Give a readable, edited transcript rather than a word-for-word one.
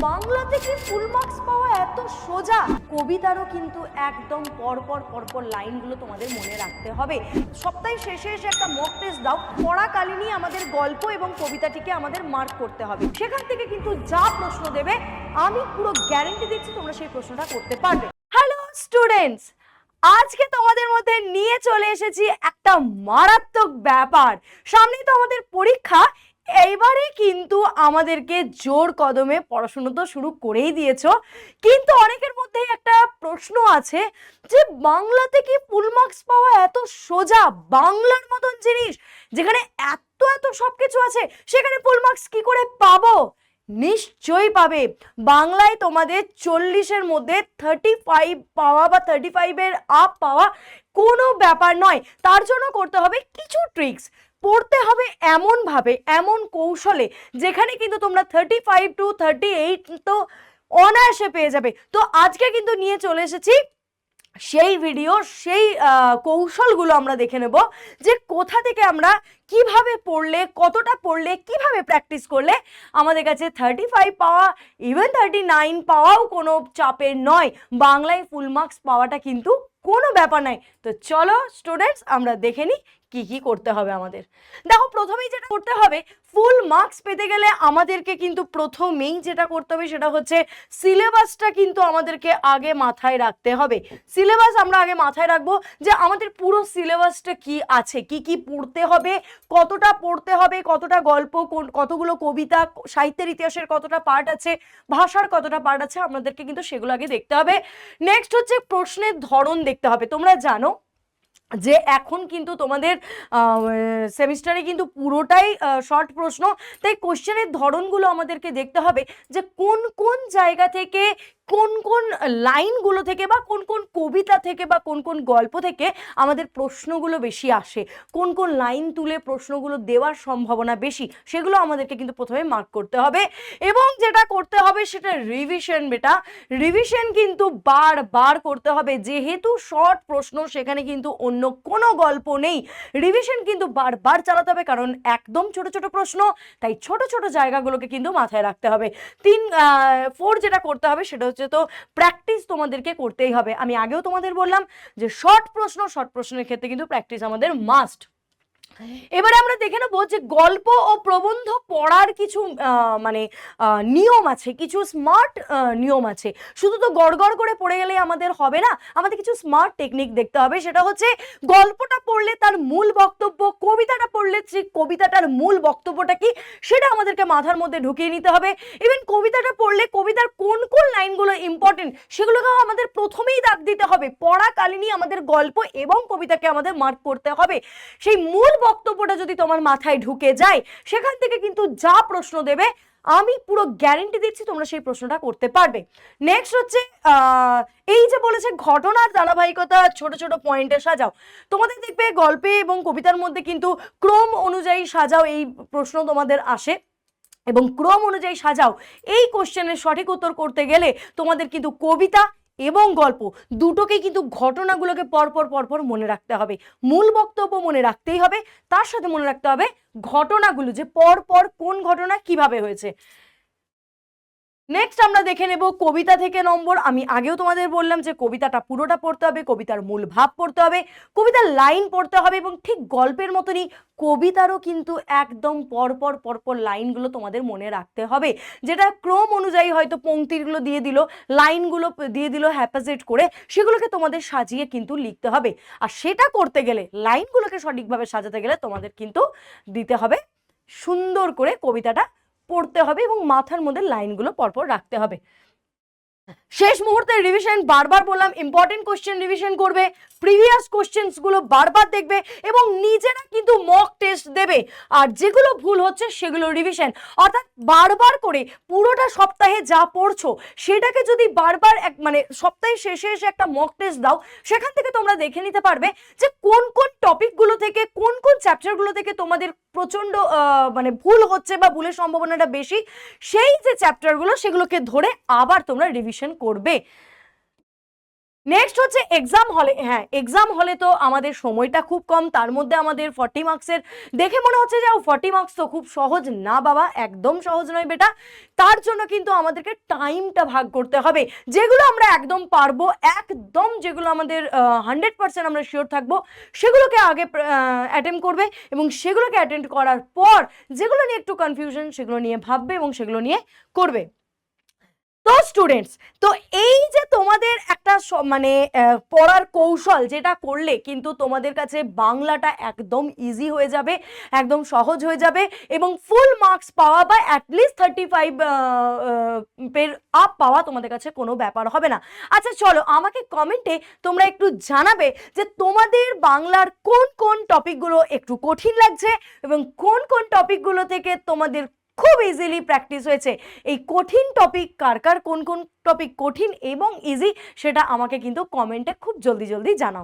বাংলাতে কি full marks পাওয়া এত সোজা? কবিতারও কিন্তু একদম পরপর লাইনগুলো তোমাদের মনে রাখতে হবে। সপ্তাহে শেষে এসে একটা মক টেস্ট দাও, পড়াকালীনই আমাদের গল্প এবং কবিতাটিকে আমাদের মার্ক করতে হবে। সেখান থেকে কিন্তু যা প্রশ্ন দেবে আমি পুরো গ্যারেন্টি দিচ্ছি তোমরা সেই প্রশ্নটা করতে পারবে। হ্যালো স্টুডেন্টস, আজকে তোমাদের মধ্যে নিয়ে চলে এসেছি একটা মারাত্মক ব্যাপার। সামনেই তো আমাদের পরীক্ষা, এইবারে কিন্তু আমাদেরকে জোর কদমে পড়াশোনা তো শুরু করেই দিয়েছো, কিন্তু অনেকের মধ্যেই একটা প্রশ্ন আছে যে বাংলাতে কি ফুল মার্কস পাওয়া এত সোজা? বাংলার মতন জিনিস যেখানে এত সবকিছু আছে সেখানে ফুল মার্কস কি করে পাবো? নিশ্চয়ই পাবে। বাংলায় তোমাদের 40-এর মধ্যে 35 পাওয়া বা 35-এর আপ পাওয়া কোনো ব্যাপার নয়। তার জন্য করতে হবে কিছু ট্রিক্স, পড়তে হবে এমন ভাবে, এমন কৌশলে যেখানে কিন্তু তোমরা 35 to 38 তো অনায়াসে পেয়ে যাবে। তো আজকে কিন্তু নিয়ে চলে এসেছি সেই ভিডিও, সেই কৌশলগুলো আমরা দেখে নেব যে কোথা থেকে আমরা কিভাবে পড়লে, কতটা পড়লে, কিভাবে প্র্যাকটিস করলে আমাদের কাছে 35 পাওয়া, ইভেন 39 পাওয়াও কোনো চাপের নয়। বাংলায় ফুল মার্কস পাওয়াটা কিন্তু কোনো ব্যাপার নাই। তো চলো স্টুডেন্টস, আমরা দেখে নিই কি কি করতে হবে আমাদের। দেখো, প্রথমেই যেটা করতে হবে, ফুল মার্কস পেতে গেলে আমাদেরকে কিন্তু প্রথমেই যেটা করতে হবে সেটা হচ্ছে সিলেবাসটা কিন্তু আমাদেরকে আগে মাথায় রাখতে হবে। সিলেবাস আমরা আগে মাথায় রাখবো যে আমাদের পুরো সিলেবাসটা কি আছে, কি কি পড়তে হবে, কতটা পড়তে হবে, কতটা গল্প, কতগুলো কবিতা, সাহিত্যের ইতিহাসের কতটা পার্ট আছে, ভাষার কতটা পার্ট আছে, আমাদেরকে কিন্তু সেগুলো আগে দেখতে হবে। নেক্সট হচ্ছে প্রশ্নের ধরন দেখতে হবে। তোমরা জানো যে এখন কিন্তু তোমাদের সেমিস্টারে কিন্তু পুরোটাই শর্ট প্রশ্ন, তাই কোশ্চেনের ধরনগুলো আমাদেরকে দেখতে হবে যে কোন কোন জায়গা থেকে, কোন কোন লাইনগুলো থেকে বা কোন কোন কবিতা থেকে বা কোন কোন গল্প থেকে আমাদের প্রশ্নগুলো বেশি আসে, কোন কোন লাইন তুলে প্রশ্নগুলো দেওয়ার সম্ভাবনা বেশি, সেগুলো আমাদেরকে কিন্তু প্রথমে মার্ক করতে হবে। এবং যেটা করতে হবে সেটা রিভিশন। বেটা, রিভিশন কিন্তু বারবার করতে হবে। যেহেতু শর্ট প্রশ্ন, সেখানে কিন্তু অন্য কোনো গল্প নেই, রিভিশন কিন্তু বারবার চালাতে হবে, কারণ একদম ছোট ছোট প্রশ্ন, তাই ছোট ছোট জায়গাগুলোকে কিন্তু মাথায় রাখতে হবে। 4 যেটা করতে হবে সেটা হচ্ছে তো প্র্যাকটিস তোমাদেরকে করতেই হবে। আমি আগেও তোমাদের বললাম যে শর্ট প্রশ্নের ক্ষেত্রে কিন্তু প্র্যাকটিস আমাদের মাস্ট। এবারে আমরা দেখে নেবো যে গল্প ও প্রবন্ধ পড়ার কিছু মানে নিয়ম আছে, কিছু স্মার্ট নিয়ম আছে। শুধু তো গড়গড় করে পড়ে গেলেই আমাদের হবে না, আমাদের কিছু স্মার্ট টেকনিক দেখতে হবে। সেটা হচ্ছে গল্পটা পড়লে তার মূল বক্তব্য, কবিতাটা পড়লে সেই কবিতাটার মূল বক্তব্যটা কি সেটা আমাদেরকে মাথার মধ্যে ঢুকিয়ে নিতে হবে। ইভেন কবিতাটা পড়লে কবিতার কোন কোন লাইনগুলো ইম্পর্টেন্ট সেগুলোকেও আমাদের প্রথমেই দাগ দিতে হবে। পড়াকালীনই আমাদের গল্প এবং কবিতাকে আমাদের মার্ক করতে হবে। সেই মূল বক্তব্যটা যদি তোমার মাথায় ঢুকে যায়, সেখান থেকে কিন্তু যা প্রশ্ন দেবে আমি পুরো গ্যারেন্টি দিচ্ছি তোমরা সেই প্রশ্নটা করতে পারবে। নেক্সট হচ্ছে এই যে বলেছে ঘটনার ধারাবাহিকতা ছোট ছোট পয়েন্টে সাজাও। তোমাদের দেখবে গল্পে এবং কবিতার মধ্যে কিন্তু ক্রম অনুযায়ী সাজাও, এই প্রশ্ন তোমাদের আসে, এবং ক্রম অনুযায়ী সাজাও এই কোশ্চেনের সঠিক উত্তর করতে গেলে তোমাদের কিন্তু কবিতা এবং গল্প দুটোকেই কিন্তু ঘটনাগুলোকে পরপর মনে রাখতে হবে। মূল বক্তব্য মনে রাখতেই হবে, তার সাথে মনে রাখতে হবে ঘটনাগুলো, যে পরপর কোন ঘটনা কিভাবে হয়েছে। নেক্সট আমরা দেখে নেব কবিতা থেকে নম্বর। আমি আগেও তোমাদের বললাম যে কবিতাটা পুরোটা পড়তে হবে, কবিতার মূল ভাব পড়তে হবে, কবিতার লাইন পড়তে হবে, এবং ঠিক গল্পের মতনই কবিতারও কিন্তু একদম পরপর লাইনগুলো তোমাদের মনে রাখতে হবে। যেটা ক্রম অনুযায়ী হয়তো পংক্তিগুলো দিয়ে দিল, লাইনগুলো দিয়ে দিল হ্যাপাজেট করে, সেগুলোকে তোমাদের সাজিয়ে কিন্তু লিখতে হবে। আর সেটা করতে গেলে, লাইনগুলোকে সঠিকভাবে সাজাতে গেলে তোমাদের কিন্তু দিতে হবে সুন্দর করে কবিতাটা পড়তে হবে এবং মাথার মধ্যে লাইনগুলো পরপর রাখতে হবে। শেষ মুহূর্তে রিভিশন, বারবার বললাম ইম্পর্টেন্ট কোশ্চেন রিভিশন করবে, প্রিভিয়াস কোশ্চেন্স গুলো বারবার দেখবে এবং নিজেরা কিন্তু মক টেস্ট দেবে। আর যেগুলো ভুল হচ্ছে সেগুলো রিভিশন, অর্থাৎ বারবার করে পুরোটা সপ্তাহে যা পড়ছো সেটাকে যদি বারবার মানে সপ্তাহে শেষে এসে একটা মক টেস্ট দাও, সেখান থেকে তোমরা দেখে নিতে পারবে যে কোন কোন টপিকগুলো থেকে, কোন কোন চ্যাপ্টারগুলো থেকে তোমাদের প্রচন্ড মানে ভুল হচ্ছে বা ভুলের সম্ভাবনাটা বেশি। সেই যে চ্যাপ্টারগুলো সেগুলোকে ধরে আবার তোমরা রিভিশন করবে। নেক্সট হচ্ছে এক্সাম হলে। হ্যাঁ, এক্সাম হলে তো আমাদের সময়টা খুব কম, তার মধ্যে আমাদের 40 মার্কসের দেখে মনে হচ্ছে যে 40 মার্কস তো খুব সহজ না বাবা, একদম সহজ নয় বেটা। তার জন্য কিন্তু আমাদেরকে টাইমটা ভাগ করতে হবে। যেগুলো আমরা একদম পারবো, একদম যেগুলো আমাদের 100% আমরা শিওর থাকবো, সেগুলোকে আগে অ্যাটেম্প করবে, এবং সেগুলোকে অ্যাটেন্ড করার পর যেগুলো নিয়ে একটু কনফিউশন সেগুলো নিয়ে ভাববে এবং সেগুলো নিয়ে করবে। তো স্টুডেন্টস, তো এই যে তোমাদের একটা মানে পড়ার কৌশল যেটা করলে কিন্তু তোমাদের কাছে বাংলাটা একদম ইজি হয়ে যাবে, একদম সহজ হয়ে যাবে, এবং ফুল মার্কস পাওয়া বা অ্যাটলিস্ট 35 পের আপ পাওয়া তোমাদের কাছে কোনো ব্যাপার হবে না। আচ্ছা চলো, আমাকে কমেন্টে তোমরা একটু জানাবে যে তোমাদের বাংলার কোন কোন টপিকগুলো একটু কঠিন লাগছে এবং কোন কোন টপিকগুলো থেকে তোমাদের খুব ইজিলি প্র্যাকটিস হয়েছে। এই কঠিন টপিক কার কার, কোন কোন টপিক কঠিন এবং ইজি, সেটা আমাকে কিন্তু কমেন্টে খুব জলদি জলদি জানাও।